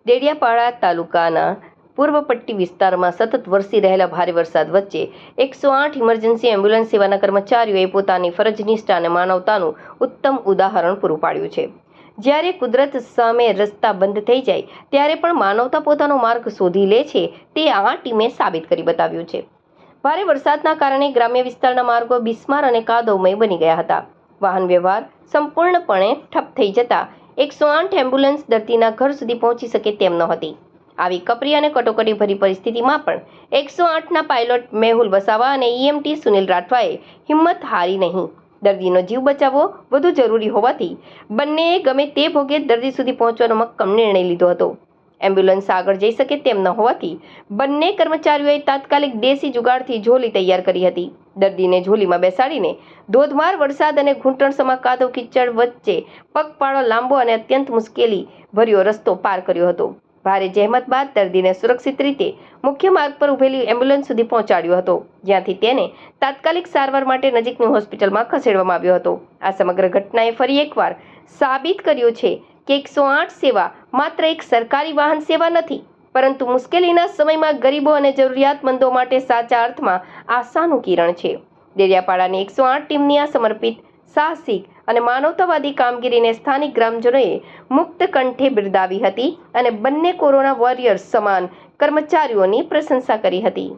ડેડિયાપાડા તાલુકાના પૂર્વ પટ્ટી વિસ્તારમાં સતત વરસી રહેલા ભારે વરસાદ વચ્ચે 108 ઇમરજન્સી એમ્બ્યુલન્સ સેવાના કર્મચારીઓએ પોતાની ફરજ નિષ્ઠા અને માનવતાનું ઉત્તમ ઉદાહરણ પૂરું પાડ્યું છે। જ્યારે કુદરત સામે રસ્તા બંધ થઈ જાય ત્યારે પણ માનવતા પોતાનો માર્ગ શોધી લે છે, તે આ ટીમે સાબિત કરી બતાવ્યું છે। ભારે વરસાદના કારણે ગ્રામ્ય વિસ્તારના માર્ગો બિસ્માર અને કાદવમય બની ગયા હતા। વાહન વ્યવહાર સંપૂર્ણપણે ઠપ થઈ જતા 108 એમ્બ્યુલન્સ દર્દીના ઘર સુધી પહોંચી શકે તેમ નહોતી। આવી કપરી અને કટોકટી ભરી પરિસ્થિતિમાં પણ 108ના પાયલોટ મેહુલ વસાવા અને ઈએમટી સુનિલ રાઠવાએ હિંમત હારી નહીં। દર્દીનો જીવ બચાવવો વધુ જરૂરી હોવાથી બંનેએ ગમે તે ભોગે દર્દી સુધી પહોંચવાનો મક્કમ નિર્ણય લીધો હતો। એમ્બ્યુલન્સ આગળ જઈ શકે તેમ ન હોવાથી બંને કર્મચારીઓએ તાત્કાલિક દેશી જુગાડથી ઝોલી તૈયાર કરી હતી। દર્દીને ઝોલીમાં બેસાડીને ધોધમાર વરસાદ અને ઘૂંટણસમા કાદવ કીચડ વચ્ચે પગપાળો લાંબો અને અત્યંત મુશ્કેલી ભર્યો રસ્તો પાર કર્યો હતો। ભારે જહેમત બાદ દર્દીને સુરક્ષિત રીતે મુખ્ય માર્ગ પર ઉભેલી એમ્બ્યુલન્સ સુધી પહોંચાડ્યો હતો, જ્યાંથી તેને તાત્કાલિક સારવાર માટે નજીકની હોસ્પિટલમાં ખસેડવામાં આવ્યો હતો। આ સમગ્ર ઘટનાએ ફરી એકવાર સાબિત કર્યું છે કે 108 સેવા માત્ર એક સરકારી વાહન સેવા નથી, પરંતુ મુશ્કેલીના સમયમાં ગરીબો અને જરૂરિયાતમંદો માટે સાચા અર્થમાં આશાનું કિરણ છે। ડેડિયાપાડાની 108 ટીમની આ સમર્પિત, સાહસિક અને માનવતાવાદી કામગીરીને સ્થાનિક ગ્રામજનોએ મુક્ત કંઠે બિરદાવી હતી અને બંને કોરોના વોરિયર્સ સમાન કર્મચારીઓની પ્રશંસા કરી હતી।